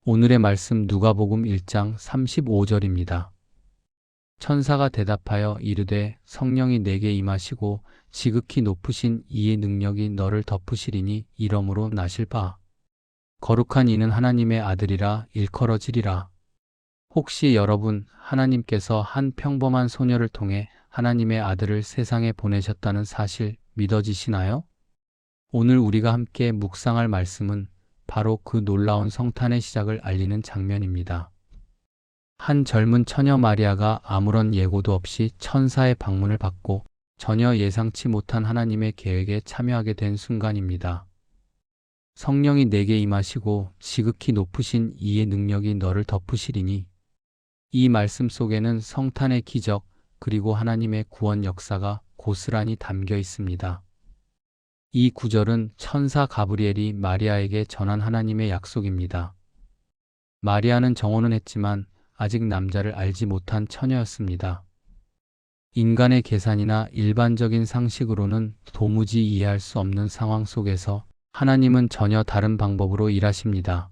오늘의 말씀 누가복음 1장 35절입니다. 천사가 대답하여 이르되 성령이 내게 임하시고 지극히 높으신 이의 능력이 너를 덮으시리니 이러므로 나실 바 거룩한 이는 하나님의 아들이라 일컬어지리라. 혹시 여러분 하나님께서 한 평범한 소녀를 통해 하나님의 아들을 세상에 보내셨다는 사실 믿어지시나요? 오늘 우리가 함께 묵상할 말씀은 바로 그 놀라운 성탄의 시작을 알리는 장면입니다. 한 젊은 처녀 마리아가 아무런 예고도 없이 천사의 방문을 받고 전혀 예상치 못한 하나님의 계획에 참여하게 된 순간입니다. 성령이 내게 임하시고 지극히 높으신 이의 능력이 너를 덮으시리니, 이 말씀 속에는 성탄의 기적 그리고 하나님의 구원 역사가 고스란히 담겨 있습니다. 이 구절은 천사 가브리엘이 마리아에게 전한 하나님의 약속입니다. 마리아는 정혼은 했지만 아직 남자를 알지 못한 처녀였습니다. 인간의 계산이나 일반적인 상식으로는 도무지 이해할 수 없는 상황 속에서 하나님은 전혀 다른 방법으로 일하십니다.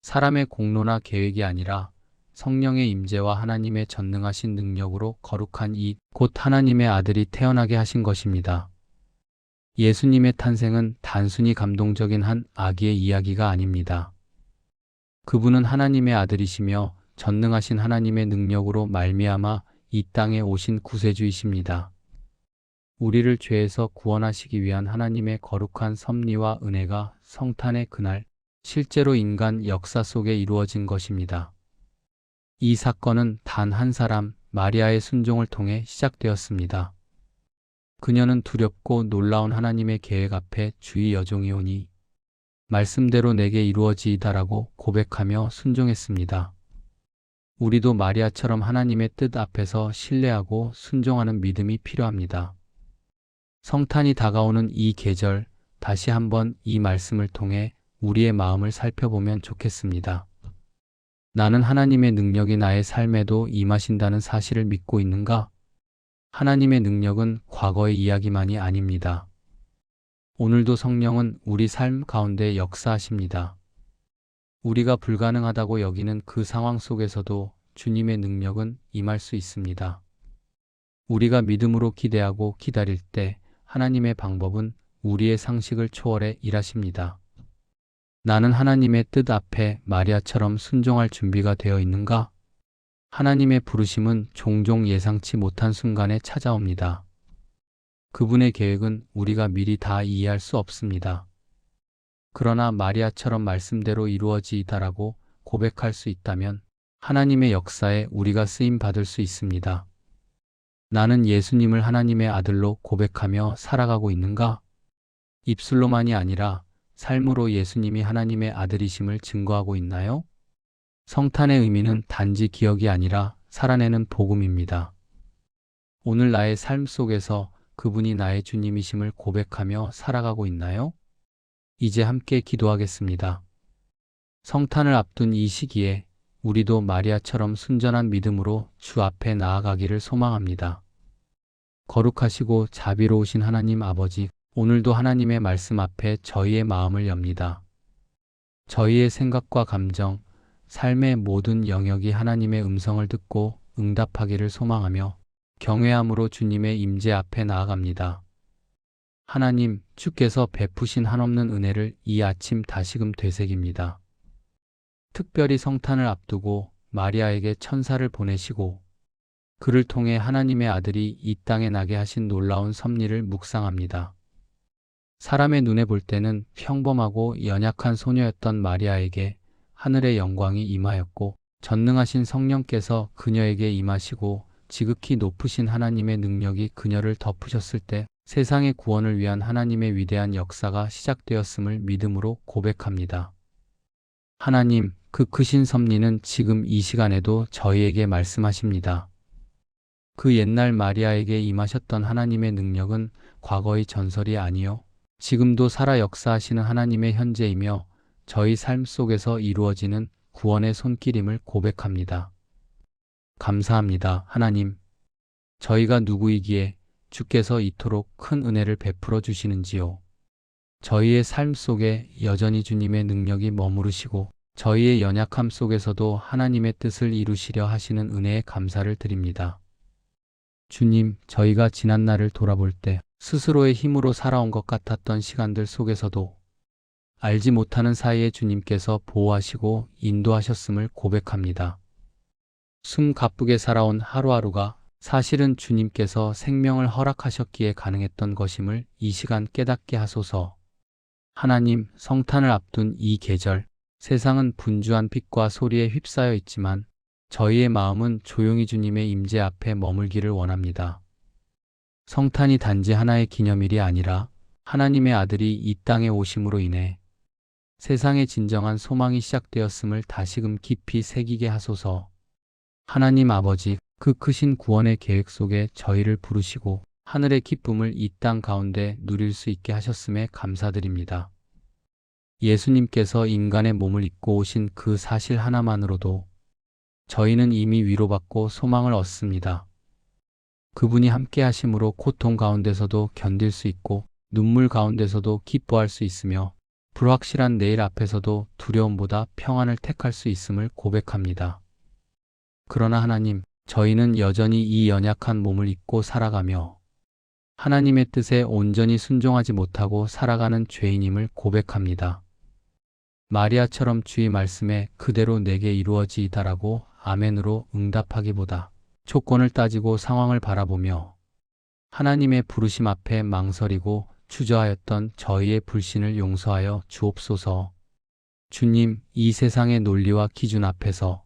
사람의 공로나 계획이 아니라 성령의 임재와 하나님의 전능하신 능력으로 거룩한 이 곧 하나님의 아들이 태어나게 하신 것입니다. 예수님의 탄생은 단순히 감동적인 한 아기의 이야기가 아닙니다. 그분은 하나님의 아들이시며 전능하신 하나님의 능력으로 말미암아 이 땅에 오신 구세주이십니다. 우리를 죄에서 구원하시기 위한 하나님의 거룩한 섭리와 은혜가 성탄의 그날 실제로 인간 역사 속에 이루어진 것입니다. 이 사건은 단 한 사람, 마리아의 순종을 통해 시작되었습니다. 그녀는 두렵고 놀라운 하나님의 계획 앞에 주의 여종이오니 말씀대로 내게 이루어지이다라고 고백하며 순종했습니다. 우리도 마리아처럼 하나님의 뜻 앞에서 신뢰하고 순종하는 믿음이 필요합니다. 성탄이 다가오는 이 계절, 다시 한번 이 말씀을 통해 우리의 마음을 살펴보면 좋겠습니다. 나는 하나님의 능력이 나의 삶에도 임하신다는 사실을 믿고 있는가? 하나님의 능력은 과거의 이야기만이 아닙니다. 오늘도 성령은 우리 삶 가운데 역사하십니다. 우리가 불가능하다고 여기는 그 상황 속에서도 주님의 능력은 임할 수 있습니다. 우리가 믿음으로 기대하고 기다릴 때 하나님의 방법은 우리의 상식을 초월해 일하십니다. 나는 하나님의 뜻 앞에 마리아처럼 순종할 준비가 되어 있는가? 하나님의 부르심은 종종 예상치 못한 순간에 찾아옵니다. 그분의 계획은 우리가 미리 다 이해할 수 없습니다. 그러나 마리아처럼 말씀대로 이루어지이다라고 고백할 수 있다면 하나님의 역사에 우리가 쓰임 받을 수 있습니다. 나는 예수님을 하나님의 아들로 고백하며 살아가고 있는가? 입술로만이 아니라 삶으로 예수님이 하나님의 아들이심을 증거하고 있나요? 성탄의 의미는 단지 기억이 아니라 살아내는 복음입니다. 오늘 나의 삶 속에서 그분이 나의 주님이심을 고백하며 살아가고 있나요? 이제 함께 기도하겠습니다. 성탄을 앞둔 이 시기에 우리도 마리아처럼 순전한 믿음으로 주 앞에 나아가기를 소망합니다. 거룩하시고 자비로우신 하나님 아버지, 오늘도 하나님의 말씀 앞에 저희의 마음을 엽니다. 저희의 생각과 감정, 삶의 모든 영역이 하나님의 음성을 듣고 응답하기를 소망하며 경외함으로 주님의 임재 앞에 나아갑니다. 하나님, 주께서 베푸신 한없는 은혜를 이 아침 다시금 되새깁니다. 특별히 성탄을 앞두고 마리아에게 천사를 보내시고 그를 통해 하나님의 아들이 이 땅에 나게 하신 놀라운 섭리를 묵상합니다. 사람의 눈에 볼 때는 평범하고 연약한 소녀였던 마리아에게 하늘의 영광이 임하였고 전능하신 성령께서 그녀에게 임하시고 지극히 높으신 하나님의 능력이 그녀를 덮으셨을 때 세상의 구원을 위한 하나님의 위대한 역사가 시작되었음을 믿음으로 고백합니다. 하나님, 그 크신 섭리는 지금 이 시간에도 저희에게 말씀하십니다. 그 옛날 마리아에게 임하셨던 하나님의 능력은 과거의 전설이 아니요 지금도 살아 역사하시는 하나님의 현재이며 저희 삶 속에서 이루어지는 구원의 손길임을 고백합니다. 감사합니다, 하나님. 저희가 누구이기에 주께서 이토록 큰 은혜를 베풀어 주시는지요. 저희의 삶 속에 여전히 주님의 능력이 머무르시고 저희의 연약함 속에서도 하나님의 뜻을 이루시려 하시는 은혜에 감사를 드립니다. 주님, 저희가 지난날을 돌아볼 때 스스로의 힘으로 살아온 것 같았던 시간들 속에서도 알지 못하는 사이에 주님께서 보호하시고 인도하셨음을 고백합니다. 숨 가쁘게 살아온 하루하루가 사실은 주님께서 생명을 허락하셨기에 가능했던 것임을 이 시간 깨닫게 하소서. 하나님, 성탄을 앞둔 이 계절, 세상은 분주한 빛과 소리에 휩싸여 있지만 저희의 마음은 조용히 주님의 임재 앞에 머물기를 원합니다. 성탄이 단지 하나의 기념일이 아니라 하나님의 아들이 이 땅에 오심으로 인해 세상의 진정한 소망이 시작되었음을 다시금 깊이 새기게 하소서. 하나님 아버지, 그 크신 구원의 계획 속에 저희를 부르시고 하늘의 기쁨을 이 땅 가운데 누릴 수 있게 하셨음에 감사드립니다. 예수님께서 인간의 몸을 입고 오신 그 사실 하나만으로도 저희는 이미 위로받고 소망을 얻습니다. 그분이 함께 하심으로 고통 가운데서도 견딜 수 있고 눈물 가운데서도 기뻐할 수 있으며 불확실한 내일 앞에서도 두려움보다 평안을 택할 수 있음을 고백합니다. 그러나 하나님, 저희는 여전히 이 연약한 몸을 입고 살아가며 하나님의 뜻에 온전히 순종하지 못하고 살아가는 죄인임을 고백합니다. 마리아처럼 주의 말씀에 그대로 내게 이루어지이다라고 아멘으로 응답하기보다 조건을 따지고 상황을 바라보며 하나님의 부르심 앞에 망설이고 주저하였던 저희의 불신을 용서하여 주옵소서. 주님, 이 세상의 논리와 기준 앞에서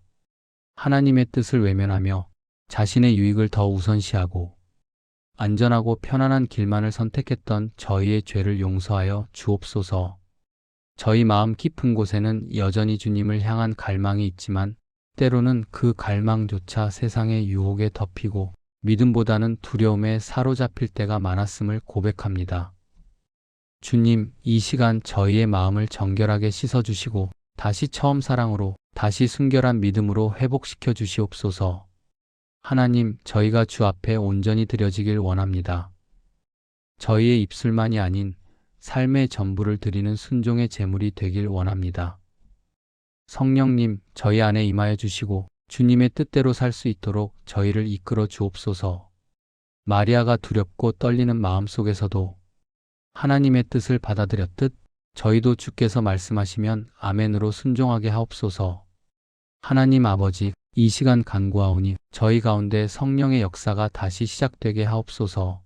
하나님의 뜻을 외면하며 자신의 유익을 더 우선시하고 안전하고 편안한 길만을 선택했던 저희의 죄를 용서하여 주옵소서. 저희 마음 깊은 곳에는 여전히 주님을 향한 갈망이 있지만 때로는 그 갈망조차 세상의 유혹에 덮이고 믿음보다는 두려움에 사로잡힐 때가 많았음을 고백합니다. 주님, 이 시간 저희의 마음을 정결하게 씻어주시고 다시 처음 사랑으로, 다시 순결한 믿음으로 회복시켜 주시옵소서. 하나님, 저희가 주 앞에 온전히 드려지길 원합니다. 저희의 입술만이 아닌 삶의 전부를 드리는 순종의 제물이 되길 원합니다. 성령님, 저희 안에 임하여 주시고 주님의 뜻대로 살 수 있도록 저희를 이끌어 주옵소서. 마리아가 두렵고 떨리는 마음 속에서도 하나님의 뜻을 받아들였듯 저희도 주께서 말씀하시면 아멘으로 순종하게 하옵소서. 하나님 아버지, 이 시간 간구하오니 저희 가운데 성령의 역사가 다시 시작되게 하옵소서.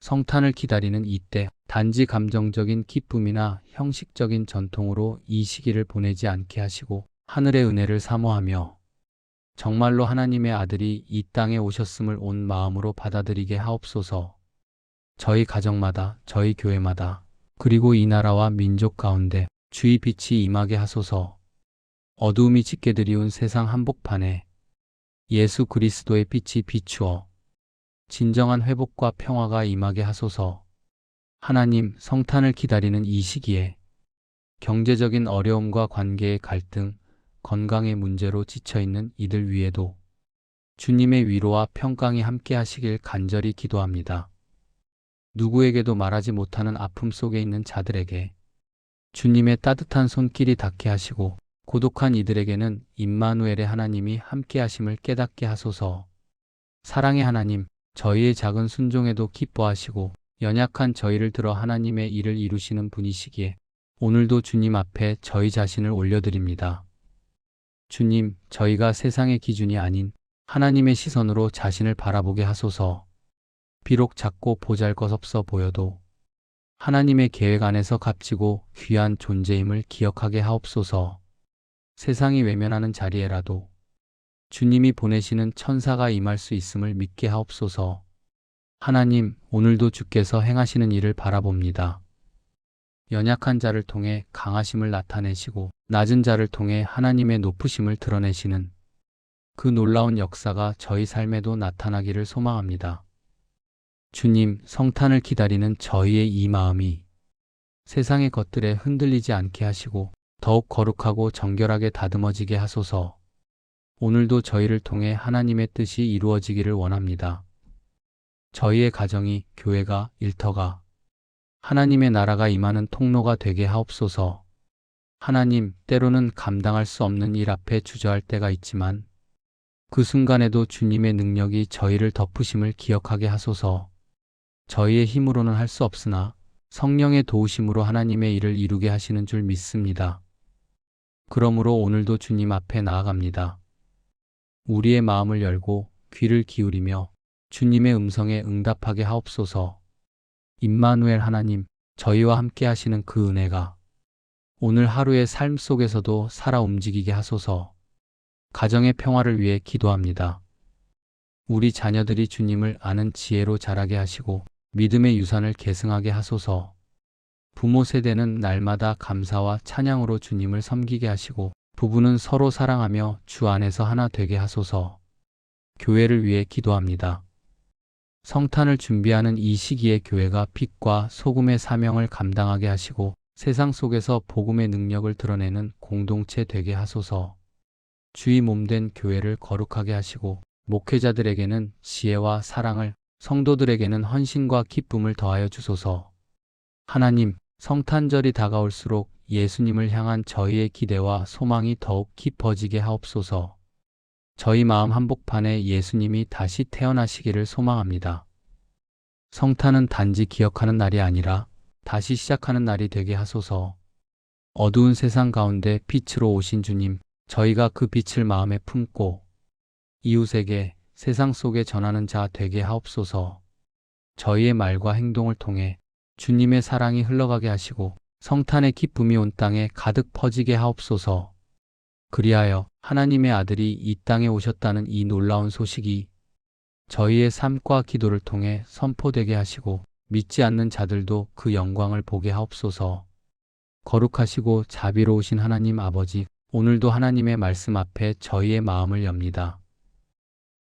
성탄을 기다리는 이때 단지 감정적인 기쁨이나 형식적인 전통으로 이 시기를 보내지 않게 하시고 하늘의 은혜를 사모하며 정말로 하나님의 아들이 이 땅에 오셨음을 온 마음으로 받아들이게 하옵소서. 저희 가정마다, 저희 교회마다, 그리고 이 나라와 민족 가운데 주의 빛이 임하게 하소서. 어두움이 짙게 드리운 세상 한복판에 예수 그리스도의 빛이 비추어 진정한 회복과 평화가 임하게 하소서. 하나님, 성탄을 기다리는 이 시기에 경제적인 어려움과 관계의 갈등, 건강의 문제로 지쳐있는 이들 위에도 주님의 위로와 평강이 함께 하시길 간절히 기도합니다. 누구에게도 말하지 못하는 아픔 속에 있는 자들에게 주님의 따뜻한 손길이 닿게 하시고 고독한 이들에게는 임마누엘의 하나님이 함께 하심을 깨닫게 하소서. 사랑의 하나님, 저희의 작은 순종에도 기뻐하시고 연약한 저희를 들어 하나님의 일을 이루시는 분이시기에 오늘도 주님 앞에 저희 자신을 올려드립니다. 주님, 저희가 세상의 기준이 아닌 하나님의 시선으로 자신을 바라보게 하소서. 비록 작고 보잘것없어 보여도 하나님의 계획 안에서 값지고 귀한 존재임을 기억하게 하옵소서. 세상이 외면하는 자리에라도 주님이 보내시는 천사가 임할 수 있음을 믿게 하옵소서. 하나님, 오늘도 주께서 행하시는 일을 바라봅니다. 연약한 자를 통해 강하심을 나타내시고 낮은 자를 통해 하나님의 높으심을 드러내시는 그 놀라운 역사가 저희 삶에도 나타나기를 소망합니다. 주님, 성탄을 기다리는 저희의 이 마음이 세상의 것들에 흔들리지 않게 하시고 더욱 거룩하고 정결하게 다듬어지게 하소서. 오늘도 저희를 통해 하나님의 뜻이 이루어지기를 원합니다. 저희의 가정이, 교회가, 일터가 하나님의 나라가 임하는 통로가 되게 하옵소서. 하나님, 때로는 감당할 수 없는 일 앞에 주저할 때가 있지만 그 순간에도 주님의 능력이 저희를 덮으심을 기억하게 하소서. 저희의 힘으로는 할 수 없으나 성령의 도우심으로 하나님의 일을 이루게 하시는 줄 믿습니다. 그러므로 오늘도 주님 앞에 나아갑니다. 우리의 마음을 열고 귀를 기울이며 주님의 음성에 응답하게 하옵소서. 임마누엘 하나님, 저희와 함께 하시는 그 은혜가 오늘 하루의 삶 속에서도 살아 움직이게 하소서. 가정의 평화를 위해 기도합니다. 우리 자녀들이 주님을 아는 지혜로 자라게 하시고 믿음의 유산을 계승하게 하소서. 부모 세대는 날마다 감사와 찬양으로 주님을 섬기게 하시고 부부는 서로 사랑하며 주 안에서 하나 되게 하소서. 교회를 위해 기도합니다. 성탄을 준비하는 이 시기에 교회가 빛과 소금의 사명을 감당하게 하시고 세상 속에서 복음의 능력을 드러내는 공동체 되게 하소서. 주의 몸된 교회를 거룩하게 하시고 목회자들에게는 지혜와 사랑을, 성도들에게는 헌신과 기쁨을 더하여 주소서. 하나님, 성탄절이 다가올수록 예수님을 향한 저희의 기대와 소망이 더욱 깊어지게 하옵소서. 저희 마음 한복판에 예수님이 다시 태어나시기를 소망합니다. 성탄은 단지 기억하는 날이 아니라 다시 시작하는 날이 되게 하소서. 어두운 세상 가운데 빛으로 오신 주님, 저희가 그 빛을 마음에 품고 이웃에게 세상 속에 전하는 자 되게 하옵소서. 저희의 말과 행동을 통해 주님의 사랑이 흘러가게 하시고 성탄의 기쁨이 온 땅에 가득 퍼지게 하옵소서. 그리하여 하나님의 아들이 이 땅에 오셨다는 이 놀라운 소식이 저희의 삶과 기도를 통해 선포되게 하시고 믿지 않는 자들도 그 영광을 보게 하옵소서. 거룩하시고 자비로우신 하나님 아버지, 오늘도 하나님의 말씀 앞에 저희의 마음을 엽니다.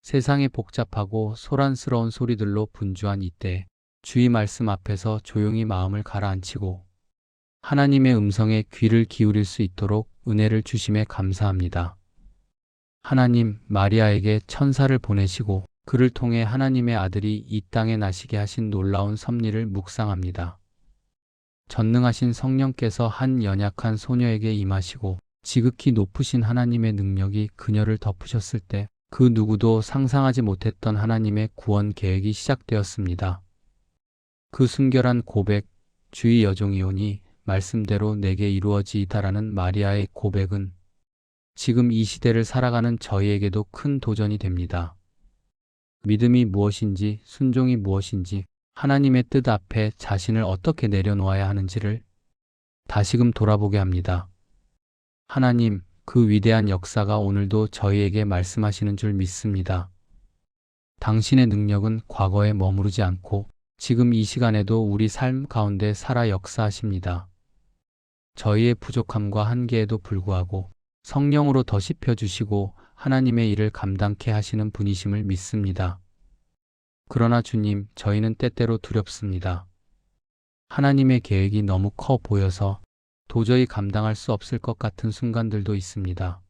세상의 복잡하고 소란스러운 소리들로 분주한 이때 주의 말씀 앞에서 조용히 마음을 가라앉히고 하나님의 음성에 귀를 기울일 수 있도록 은혜를 주심에 감사합니다. 하나님, 마리아에게 천사를 보내시고 그를 통해 하나님의 아들이 이 땅에 나시게 하신 놀라운 섭리를 묵상합니다. 전능하신 성령께서 한 연약한 소녀에게 임하시고 지극히 높으신 하나님의 능력이 그녀를 덮으셨을 때 그 누구도 상상하지 못했던 하나님의 구원 계획이 시작되었습니다. 그 순결한 고백, 주의 여종이오니 말씀대로 내게 이루어지이다라는 마리아의 고백은 지금 이 시대를 살아가는 저희에게도 큰 도전이 됩니다. 믿음이 무엇인지, 순종이 무엇인지, 하나님의 뜻 앞에 자신을 어떻게 내려놓아야 하는지를 다시금 돌아보게 합니다. 하나님, 그 위대한 역사가 오늘도 저희에게 말씀하시는 줄 믿습니다. 당신의 능력은 과거에 머무르지 않고 지금 이 시간에도 우리 삶 가운데 살아 역사하십니다. 저희의 부족함과 한계에도 불구하고 성령으로 더 씹혀주시고 하나님의 일을 감당케 하시는 분이심을 믿습니다. 그러나 주님, 저희는 때때로 두렵습니다. 하나님의 계획이 너무 커 보여서 도저히 감당할 수 없을 것 같은 순간들도 있습니다.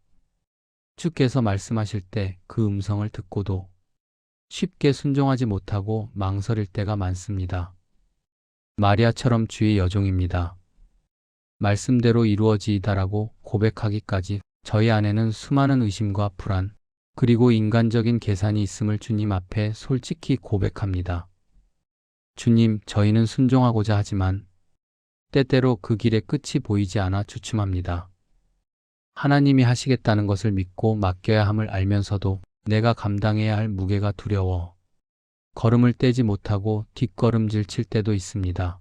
주께서 말씀하실 때 그 음성을 듣고도 쉽게 순종하지 못하고 망설일 때가 많습니다. 마리아처럼 주의 여종입니다. 말씀대로 이루어지이다라고 고백하기까지 저희 안에는 수많은 의심과 불안, 그리고 인간적인 계산이 있음을 주님 앞에 솔직히 고백합니다. 주님, 저희는 순종하고자 하지만 때때로 그 길의 끝이 보이지 않아 주춤합니다. 하나님이 하시겠다는 것을 믿고 맡겨야 함을 알면서도 내가 감당해야 할 무게가 두려워 걸음을 떼지 못하고 뒷걸음질 칠 때도 있습니다.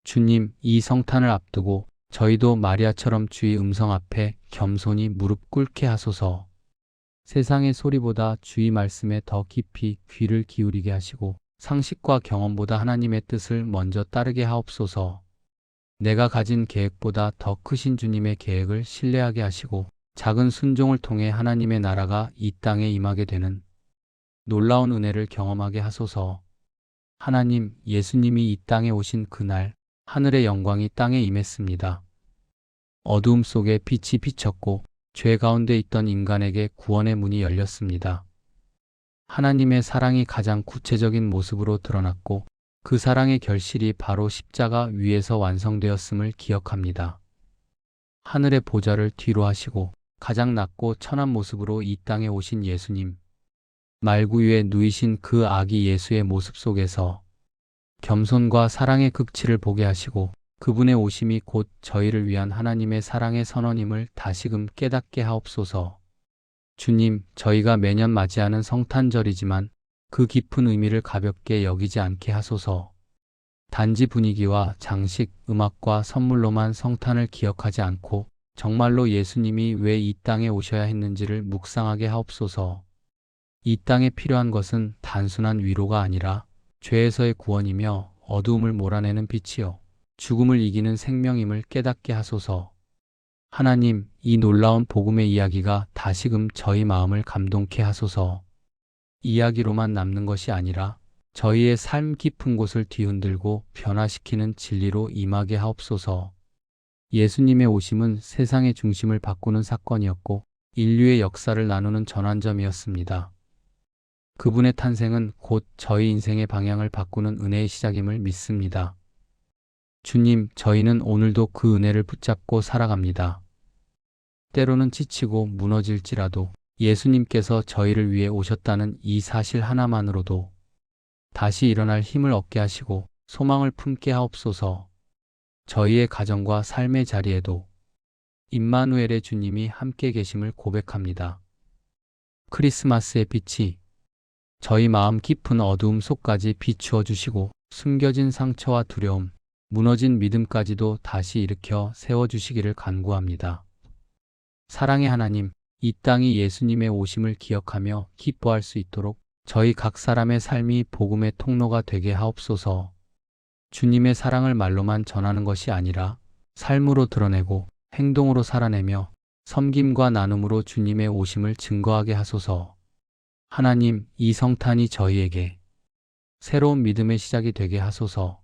주님, 이 성탄을 앞두고 저희도 마리아처럼 주의 음성 앞에 겸손히 무릎 꿇게 하소서. 세상의 소리보다 주의 말씀에 더 깊이 귀를 기울이게 하시고 상식과 경험보다 하나님의 뜻을 먼저 따르게 하옵소서. 내가 가진 계획보다 더 크신 주님의 계획을 신뢰하게 하시고 작은 순종을 통해 하나님의 나라가 이 땅에 임하게 되는 놀라운 은혜를 경험하게 하소서. 하나님, 예수님이 이 땅에 오신 그날 하늘의 영광이 땅에 임했습니다. 어두움 속에 빛이 비쳤고 죄 가운데 있던 인간에게 구원의 문이 열렸습니다. 하나님의 사랑이 가장 구체적인 모습으로 드러났고 그 사랑의 결실이 바로 십자가 위에서 완성되었음을 기억합니다. 하늘의 보좌를 뒤로 하시고 가장 낮고 천한 모습으로 이 땅에 오신 예수님, 말구 위에 누이신 그 아기 예수의 모습 속에서 겸손과 사랑의 극치를 보게 하시고 그분의 오심이 곧 저희를 위한 하나님의 사랑의 선언임을 다시금 깨닫게 하옵소서. 주님, 저희가 매년 맞이하는 성탄절이지만 그 깊은 의미를 가볍게 여기지 않게 하소서. 단지 분위기와 장식, 음악과 선물로만 성탄을 기억하지 않고 정말로 예수님이 왜 이 땅에 오셔야 했는지를 묵상하게 하옵소서. 이 땅에 필요한 것은 단순한 위로가 아니라 죄에서의 구원이며 어두움을 몰아내는 빛이요, 죽음을 이기는 생명임을 깨닫게 하소서. 하나님, 이 놀라운 복음의 이야기가 다시금 저희 마음을 감동케 하소서. 이야기로만 남는 것이 아니라 저희의 삶 깊은 곳을 뒤흔들고 변화시키는 진리로 임하게 하옵소서. 예수님의 오심은 세상의 중심을 바꾸는 사건이었고 인류의 역사를 나누는 전환점이었습니다. 그분의 탄생은 곧 저희 인생의 방향을 바꾸는 은혜의 시작임을 믿습니다. 주님, 저희는 오늘도 그 은혜를 붙잡고 살아갑니다. 때로는 지치고 무너질지라도 예수님께서 저희를 위해 오셨다는 이 사실 하나만으로도 다시 일어날 힘을 얻게 하시고 소망을 품게 하옵소서. 저희의 가정과 삶의 자리에도 임마누엘의 주님이 함께 계심을 고백합니다. 크리스마스의 빛이 저희 마음 깊은 어두움 속까지 비추어 주시고 숨겨진 상처와 두려움, 무너진 믿음까지도 다시 일으켜 세워주시기를 간구합니다. 사랑의 하나님, 이 땅이 예수님의 오심을 기억하며 기뻐할 수 있도록 저희 각 사람의 삶이 복음의 통로가 되게 하옵소서. 주님의 사랑을 말로만 전하는 것이 아니라 삶으로 드러내고 행동으로 살아내며 섬김과 나눔으로 주님의 오심을 증거하게 하소서. 하나님, 이 성탄이 저희에게 새로운 믿음의 시작이 되게 하소서.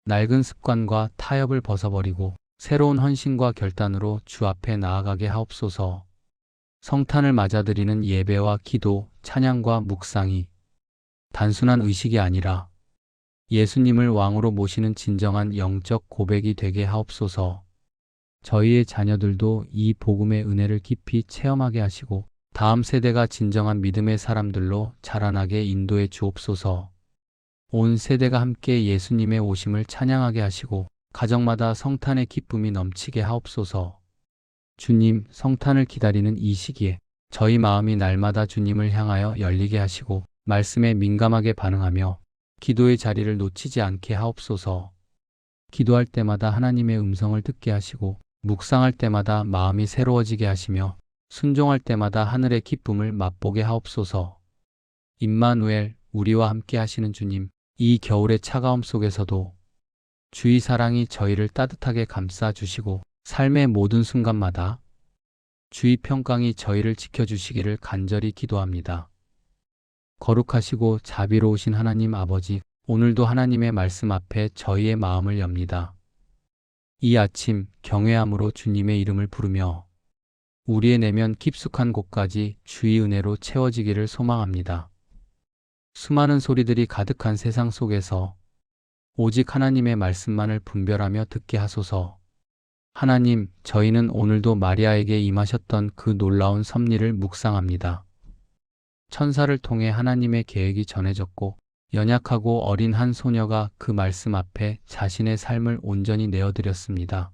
낡은 습관과 타협을 벗어버리고 새로운 헌신과 결단으로 주 앞에 나아가게 하옵소서. 성탄을 맞아들이는 예배와 기도, 찬양과 묵상이 단순한 의식이 아니라 예수님을 왕으로 모시는 진정한 영적 고백이 되게 하옵소서. 저희의 자녀들도 이 복음의 은혜를 깊이 체험하게 하시고 다음 세대가 진정한 믿음의 사람들로 자라나게 인도해 주옵소서. 온 세대가 함께 예수님의 오심을 찬양하게 하시고 가정마다 성탄의 기쁨이 넘치게 하옵소서. 주님, 성탄을 기다리는 이 시기에 저희 마음이 날마다 주님을 향하여 열리게 하시고 말씀에 민감하게 반응하며 기도의 자리를 놓치지 않게 하옵소서. 기도할 때마다 하나님의 음성을 듣게 하시고 묵상할 때마다 마음이 새로워지게 하시며 순종할 때마다 하늘의 기쁨을 맛보게 하옵소서. 임마누엘, 우리와 함께 하시는 주님, 이 겨울의 차가움 속에서도 주의 사랑이 저희를 따뜻하게 감싸 주시고 삶의 모든 순간마다 주의 평강이 저희를 지켜주시기를 간절히 기도합니다. 거룩하시고 자비로우신 하나님 아버지, 오늘도 하나님의 말씀 앞에 저희의 마음을 엽니다. 이 아침 경외함으로 주님의 이름을 부르며 우리의 내면 깊숙한 곳까지 주의 은혜로 채워지기를 소망합니다. 수많은 소리들이 가득한 세상 속에서 오직 하나님의 말씀만을 분별하며 듣게 하소서. 하나님, 저희는 오늘도 마리아에게 임하셨던 그 놀라운 섭리를 묵상합니다. 천사를 통해 하나님의 계획이 전해졌고 연약하고 어린 한 소녀가 그 말씀 앞에 자신의 삶을 온전히 내어드렸습니다.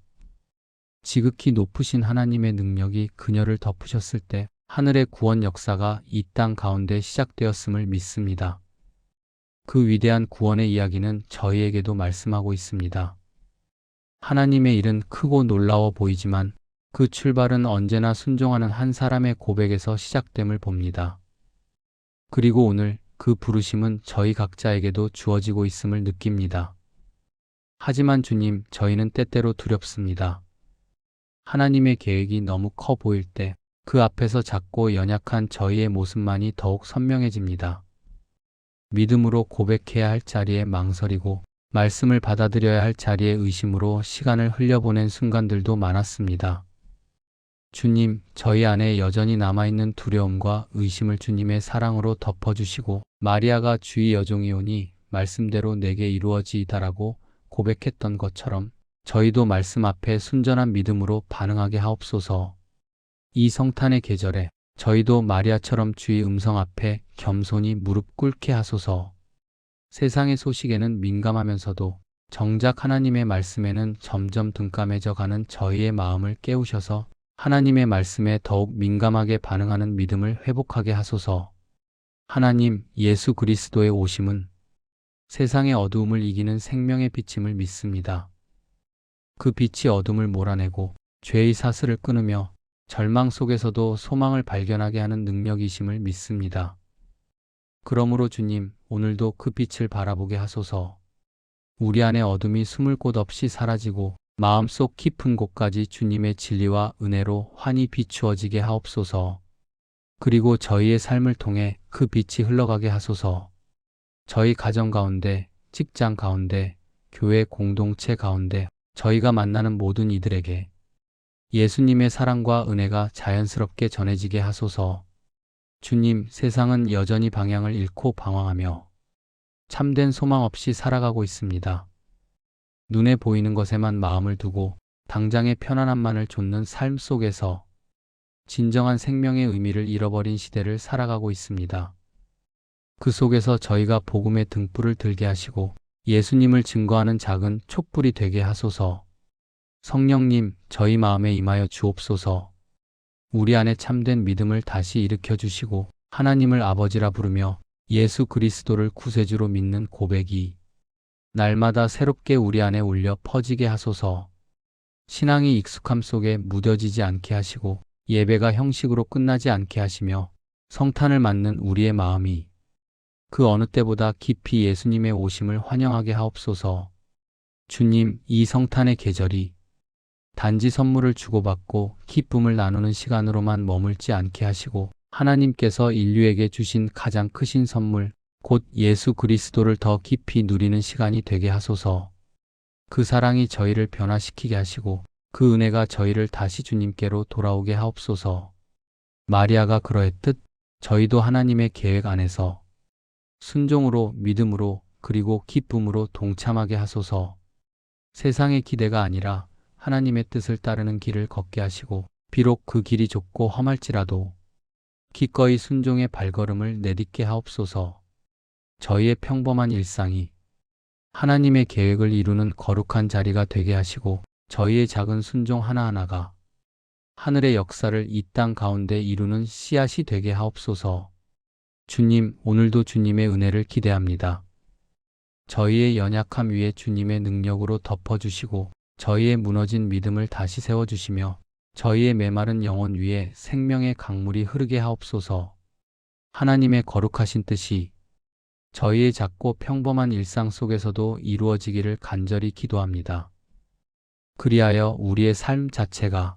지극히 높으신 하나님의 능력이 그녀를 덮으셨을 때 하늘의 구원 역사가 이 땅 가운데 시작되었음을 믿습니다. 그 위대한 구원의 이야기는 저희에게도 말씀하고 있습니다. 하나님의 일은 크고 놀라워 보이지만 그 출발은 언제나 순종하는 한 사람의 고백에서 시작됨을 봅니다. 그리고 오늘 그 부르심은 저희 각자에게도 주어지고 있음을 느낍니다. 하지만 주님, 저희는 때때로 두렵습니다. 하나님의 계획이 너무 커 보일 때 그 앞에서 작고 연약한 저희의 모습만이 더욱 선명해집니다. 믿음으로 고백해야 할 자리에 망설이고 말씀을 받아들여야 할 자리에 의심으로 시간을 흘려보낸 순간들도 많았습니다. 주님, 저희 안에 여전히 남아있는 두려움과 의심을 주님의 사랑으로 덮어주시고 마리아가 주의 여종이오니 말씀대로 내게 이루어지이다라고 고백했던 것처럼 저희도 말씀 앞에 순전한 믿음으로 반응하게 하옵소서. 이 성탄의 계절에 저희도 마리아처럼 주의 음성 앞에 겸손히 무릎 꿇게 하소서. 세상의 소식에는 민감하면서도 정작 하나님의 말씀에는 점점 둔감해져 가는 저희의 마음을 깨우셔서 하나님의 말씀에 더욱 민감하게 반응하는 믿음을 회복하게 하소서. 하나님, 예수 그리스도의 오심은 세상의 어두움을 이기는 생명의 빛임을 믿습니다. 그 빛이 어둠을 몰아내고 죄의 사슬을 끊으며 절망 속에서도 소망을 발견하게 하는 능력이심을 믿습니다. 그러므로 주님, 오늘도 그 빛을 바라보게 하소서. 우리 안의 어둠이 숨을 곳 없이 사라지고 마음속 깊은 곳까지 주님의 진리와 은혜로 환히 비추어지게 하옵소서. 그리고 저희의 삶을 통해 그 빛이 흘러가게 하소서. 저희 가정 가운데, 직장 가운데, 교회 공동체 가운데 저희가 만나는 모든 이들에게 예수님의 사랑과 은혜가 자연스럽게 전해지게 하소서. 주님, 세상은 여전히 방향을 잃고 방황하며 참된 소망 없이 살아가고 있습니다. 눈에 보이는 것에만 마음을 두고 당장의 편안함만을 좇는 삶 속에서 진정한 생명의 의미를 잃어버린 시대를 살아가고 있습니다. 그 속에서 저희가 복음의 등불을 들게 하시고 예수님을 증거하는 작은 촛불이 되게 하소서. 성령님, 저희 마음에 임하여 주옵소서. 우리 안에 참된 믿음을 다시 일으켜 주시고 하나님을 아버지라 부르며 예수 그리스도를 구세주로 믿는 고백이 날마다 새롭게 우리 안에 울려 퍼지게 하소서. 신앙이 익숙함 속에 무뎌지지 않게 하시고 예배가 형식으로 끝나지 않게 하시며 성탄을 맞는 우리의 마음이 그 어느 때보다 깊이 예수님의 오심을 환영하게 하옵소서. 주님, 이 성탄의 계절이 단지 선물을 주고받고 기쁨을 나누는 시간으로만 머물지 않게 하시고 하나님께서 인류에게 주신 가장 크신 선물, 곧 예수 그리스도를 더 깊이 누리는 시간이 되게 하소서. 그 사랑이 저희를 변화시키게 하시고 그 은혜가 저희를 다시 주님께로 돌아오게 하옵소서. 마리아가 그러했듯 저희도 하나님의 계획 안에서 순종으로, 믿음으로, 그리고 기쁨으로 동참하게 하소서. 세상의 기대가 아니라 하나님의 뜻을 따르는 길을 걷게 하시고 비록 그 길이 좁고 험할지라도 기꺼이 순종의 발걸음을 내딛게 하옵소서. 저희의 평범한 일상이 하나님의 계획을 이루는 거룩한 자리가 되게 하시고 저희의 작은 순종 하나하나가 하늘의 역사를 이 땅 가운데 이루는 씨앗이 되게 하옵소서. 주님, 오늘도 주님의 은혜를 기대합니다. 저희의 연약함 위에 주님의 능력으로 덮어주시고 저희의 무너진 믿음을 다시 세워주시며 저희의 메마른 영혼 위에 생명의 강물이 흐르게 하옵소서. 하나님의 거룩하신 뜻이 저희의 작고 평범한 일상 속에서도 이루어지기를 간절히 기도합니다. 그리하여 우리의 삶 자체가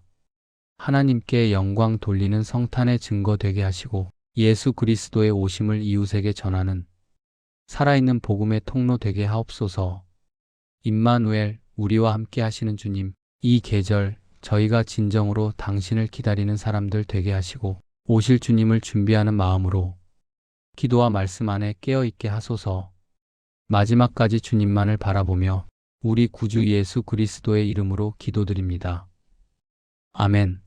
하나님께 영광 돌리는 성탄의 증거 되게 하시고 예수 그리스도의 오심을 이웃에게 전하는 살아있는 복음의 통로 되게 하옵소서. 임마누엘, 우리와 함께 하시는 주님, 이 계절 저희가 진정으로 당신을 기다리는 사람들 되게 하시고 오실 주님을 준비하는 마음으로 기도와 말씀 안에 깨어있게 하소서. 마지막까지 주님만을 바라보며 우리 구주 예수 그리스도의 이름으로 기도드립니다. 아멘.